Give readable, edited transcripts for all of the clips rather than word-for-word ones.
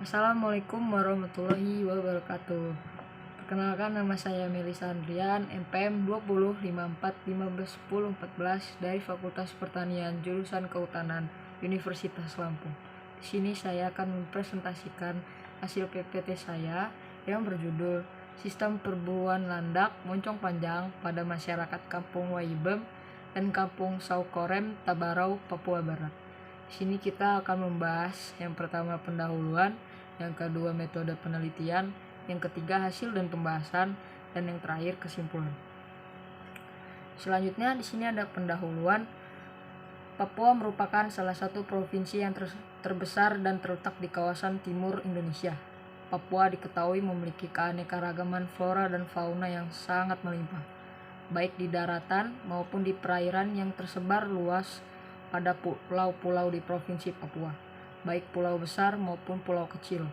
Assalamualaikum warahmatullahi wabarakatuh. Perkenalkan, nama saya Melisa Andrian, NPM 2054151014 dari Fakultas Pertanian jurusan Kehutanan Universitas Lampung. Di sini saya akan mempresentasikan hasil PPT saya yang berjudul Sistem Perburuan Landak Moncong Panjang pada Masyarakat Kampung Waibem dan Kampung Saukorem, Tabarau, Papua Barat. Di sini kita akan membahas yang pertama pendahuluan, yang kedua metode penelitian, yang ketiga hasil dan pembahasan, dan yang terakhir kesimpulan. Selanjutnya di sini ada pendahuluan. Papua merupakan salah satu provinsi yang terbesar dan terletak di kawasan timur Indonesia. Papua diketahui memiliki keanekaragaman flora dan fauna yang sangat melimpah, baik di daratan maupun di perairan yang tersebar luas pada pulau-pulau di provinsi Papua, baik pulau besar maupun pulau kecil.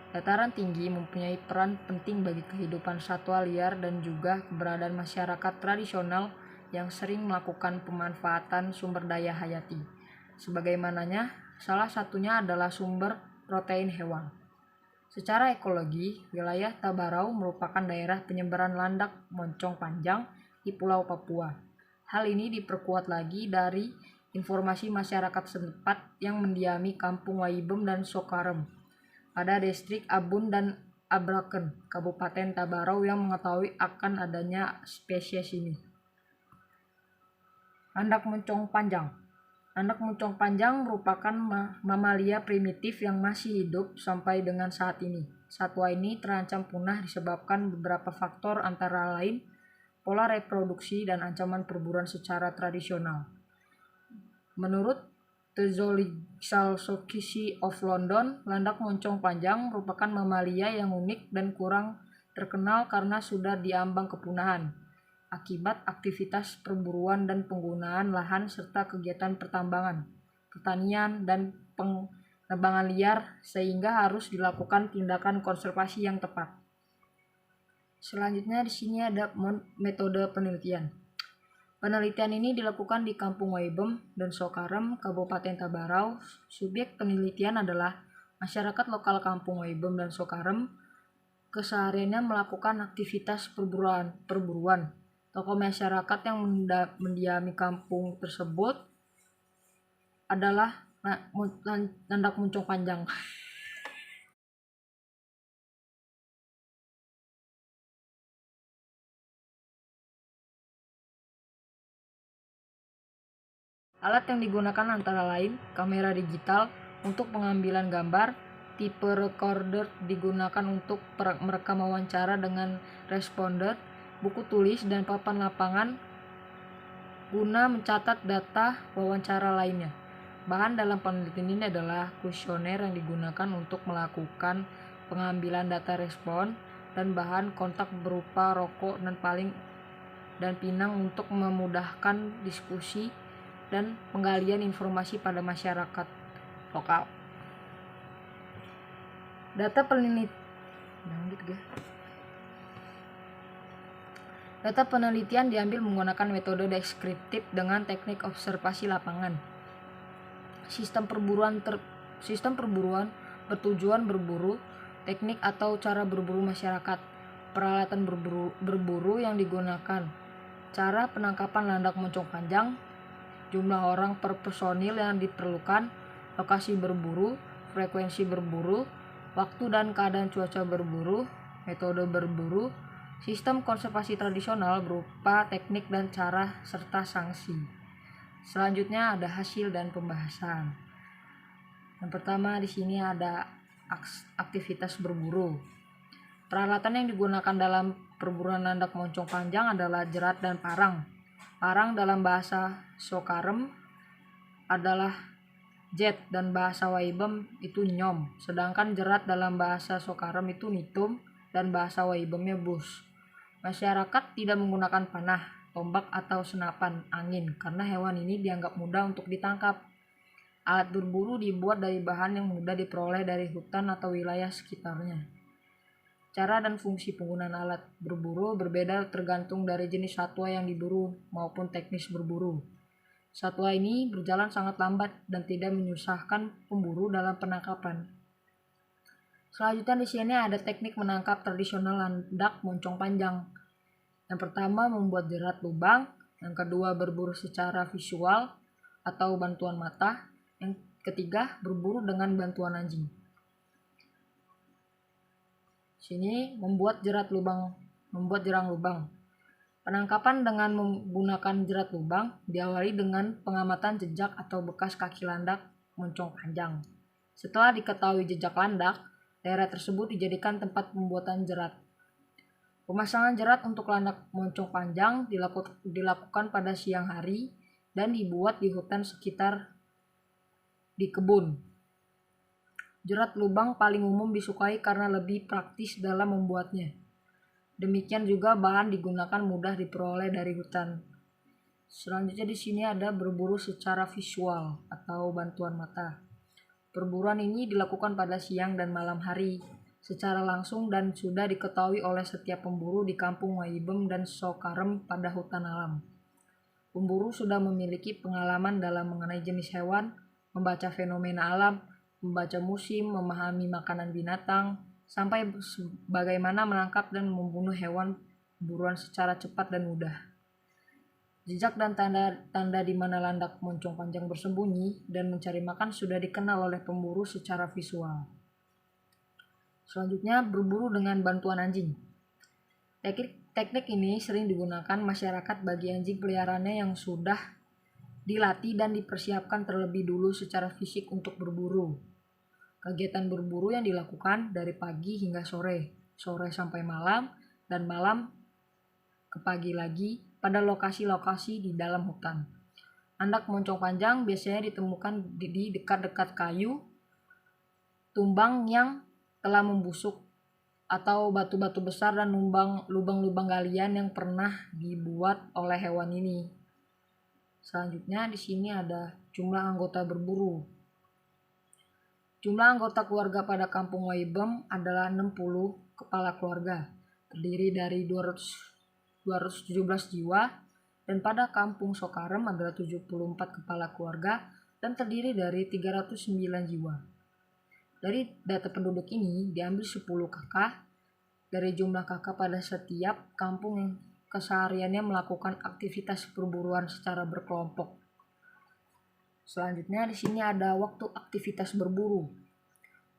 Dataran tinggi mempunyai peran penting bagi kehidupan satwa liar dan juga keberadaan masyarakat tradisional yang sering melakukan pemanfaatan sumber daya hayati. Sebagaimananya, salah satunya adalah sumber protein hewan. Secara ekologi, wilayah Tabarau merupakan daerah penyebaran landak moncong panjang di Pulau Papua. Hal ini diperkuat lagi dari informasi masyarakat setempat yang mendiami Kampung Waibem dan Sokarem pada distrik Abun dan Abraken, Kabupaten Tabarau yang mengetahui akan adanya spesies ini. Landak moncong panjang. Landak moncong panjang merupakan mamalia primitif yang masih hidup sampai dengan saat ini. Satwa ini terancam punah disebabkan beberapa faktor, antara lain pola reproduksi dan ancaman perburuan secara tradisional. Menurut The Zoological Society of London, landak moncong panjang merupakan mamalia yang unik dan kurang terkenal karena sudah diambang kepunahan akibat aktivitas perburuan dan penggunaan lahan serta kegiatan pertambangan, pertanian, dan penebangan liar, sehingga harus dilakukan tindakan konservasi yang tepat. Selanjutnya di sini ada metode penelitian. Penelitian ini dilakukan di Kampung Waibem dan Sokarem, Kabupaten Tabarau. Subjek penelitian adalah masyarakat lokal Kampung Waibem dan Sokarem. Kesehariannya melakukan aktivitas perburuan. Tokoh masyarakat yang mendiami kampung tersebut adalah landak moncong panjang. Alat yang digunakan antara lain kamera digital untuk pengambilan gambar, tipe recorder digunakan untuk merekam wawancara dengan responder, buku tulis, dan papan lapangan guna mencatat data wawancara lainnya. Bahan dalam penelitian ini adalah kuesioner yang digunakan untuk melakukan pengambilan data respon dan bahan kontak berupa rokok dan pinang untuk memudahkan diskusi dan penggalian informasi pada masyarakat lokal. Data penelitian diambil menggunakan metode deskriptif dengan teknik observasi lapangan. Sistem perburuan bertujuan berburu, teknik atau cara berburu masyarakat, peralatan berburu yang digunakan, cara penangkapan landak moncong panjang, jumlah orang per personil yang diperlukan, lokasi berburu, frekuensi berburu, waktu dan keadaan cuaca berburu, metode berburu, sistem konservasi tradisional berupa teknik dan cara serta sanksi. Selanjutnya ada hasil dan pembahasan. Yang pertama di sini ada aktivitas berburu. Peralatan yang digunakan dalam perburuan landak moncong panjang adalah jerat dan parang. Parang dalam bahasa Sokarem adalah jet dan bahasa Waibem itu nyom. Sedangkan jerat dalam bahasa Sokarem itu nitum dan bahasa Waibemnya bus. Masyarakat tidak menggunakan panah, tombak, atau senapan angin karena hewan ini dianggap mudah untuk ditangkap. Alat berburu dibuat dari bahan yang mudah diperoleh dari hutan atau wilayah sekitarnya. Cara dan fungsi penggunaan alat berburu berbeda tergantung dari jenis satwa yang diburu maupun teknis berburu. Satwa ini berjalan sangat lambat dan tidak menyusahkan pemburu dalam penangkapan. Selanjutnya di sini ada teknik menangkap tradisional landak moncong panjang. Yang pertama membuat jerat lubang, yang kedua berburu secara visual atau bantuan mata, yang ketiga berburu dengan bantuan anjing. Sini membuat jerang lubang. Penangkapan dengan menggunakan jerat lubang diawali dengan pengamatan jejak atau bekas kaki landak moncong panjang. Setelah diketahui jejak landak, daerah tersebut dijadikan tempat pembuatan jerat. Pemasangan jerat untuk landak moncong panjang dilakukan pada siang hari dan dibuat di hutan sekitar di kebun. Jerat lubang paling umum disukai karena lebih praktis dalam membuatnya. Demikian juga bahan digunakan mudah diperoleh dari hutan. Selanjutnya di sini ada berburu secara visual atau bantuan mata. Perburuan ini dilakukan pada siang dan malam hari secara langsung dan sudah diketahui oleh setiap pemburu di kampung Waibem dan Sokarem pada hutan alam. Pemburu sudah memiliki pengalaman dalam mengenai jenis hewan, membaca fenomena alam, membaca musim, memahami makanan binatang, sampai bagaimana menangkap dan membunuh hewan buruan secara cepat dan mudah. Jejak dan tanda di mana landak moncong panjang bersembunyi dan mencari makan sudah dikenal oleh pemburu secara visual. Selanjutnya, berburu dengan bantuan anjing. Teknik ini sering digunakan masyarakat bagi anjing peliharaannya yang sudah dilatih dan dipersiapkan terlebih dulu secara fisik untuk berburu. Kegiatan berburu yang dilakukan dari pagi hingga sore, sore sampai malam, dan malam ke pagi lagi pada lokasi-lokasi di dalam hutan. Landak moncong panjang biasanya ditemukan di dekat-dekat kayu, tumbang yang telah membusuk, atau batu-batu besar dan lubang-lubang galian yang pernah dibuat oleh hewan ini. Selanjutnya di sini ada jumlah anggota berburu. Jumlah anggota keluarga pada kampung Waibem adalah 60 kepala keluarga, terdiri dari 217 jiwa, dan pada kampung Sokarem adalah 74 kepala keluarga dan terdiri dari 309 jiwa. Dari data penduduk ini diambil 10 kakak dari jumlah kakak pada setiap kampung yang kesehariannya melakukan aktivitas perburuan secara berkelompok. Selanjutnya di sini ada waktu aktivitas berburu.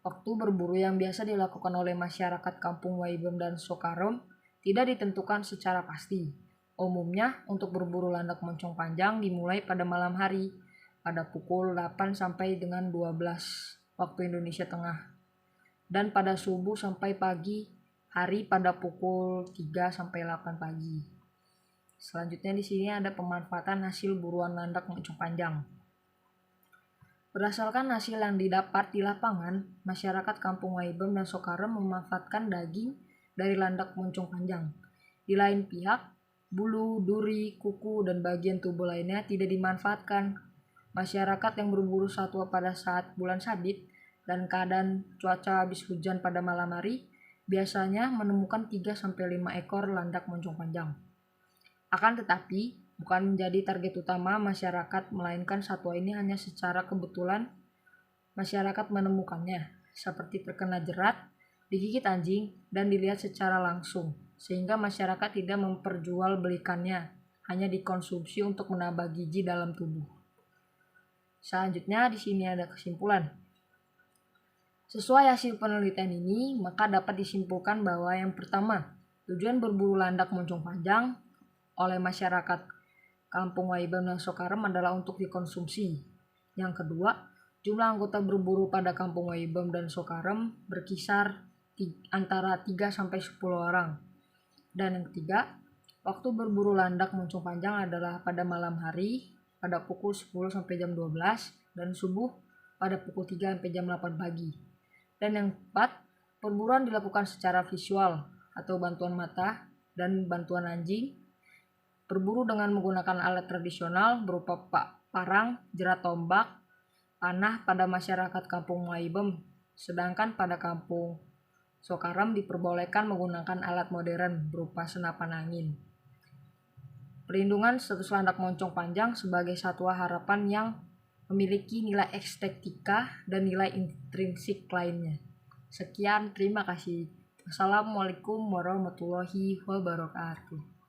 Waktu berburu yang biasa dilakukan oleh masyarakat kampung Waibem dan Sokarem tidak ditentukan secara pasti. Umumnya untuk berburu landak moncong panjang dimulai pada malam hari pada pukul 8 sampai dengan 12 waktu Indonesia Tengah, dan pada subuh sampai pagi hari pada pukul 3 sampai 8 pagi. Selanjutnya di sini ada pemanfaatan hasil buruan landak moncong panjang. Berdasarkan hasil yang didapat di lapangan, masyarakat kampung Waibem dan Sokarem memanfaatkan daging dari landak moncong panjang. Di lain pihak, bulu, duri, kuku, dan bagian tubuh lainnya tidak dimanfaatkan. Masyarakat yang berburu satwa pada saat bulan sabit dan keadaan cuaca habis hujan pada malam hari biasanya menemukan 3-5 ekor landak moncong panjang. Akan tetapi, bukan menjadi target utama masyarakat, melainkan satwa ini hanya secara kebetulan masyarakat menemukannya, seperti terkena jerat, digigit anjing, dan dilihat secara langsung, sehingga masyarakat tidak memperjualbelikannya, hanya dikonsumsi untuk menambah gizi dalam tubuh. Selanjutnya di sini ada kesimpulan. Sesuai hasil penelitian ini, maka dapat disimpulkan bahwa yang pertama, tujuan berburu landak moncong panjang oleh masyarakat kampung Waibem dan Sokarem adalah untuk dikonsumsi. Yang kedua, jumlah anggota berburu pada kampung Waibem dan Sokarem berkisar antara 3-10 orang. Dan yang ketiga, waktu berburu landak moncong panjang adalah pada malam hari pada pukul 10 sampai jam 12 dan subuh pada pukul 3 sampai jam 8 pagi. Dan yang keempat, perburuan dilakukan secara visual atau bantuan mata dan bantuan anjing. Berburu dengan menggunakan alat tradisional berupa parang, jerat tombak, panah pada masyarakat kampung Waibem, sedangkan pada kampung Sokarem diperbolehkan menggunakan alat modern berupa senapan angin. Perlindungan status landak moncong panjang sebagai satwa harapan yang memiliki nilai estetika dan nilai intrinsik lainnya. Sekian, terima kasih. Wassalamualaikum warahmatullahi wabarakatuh.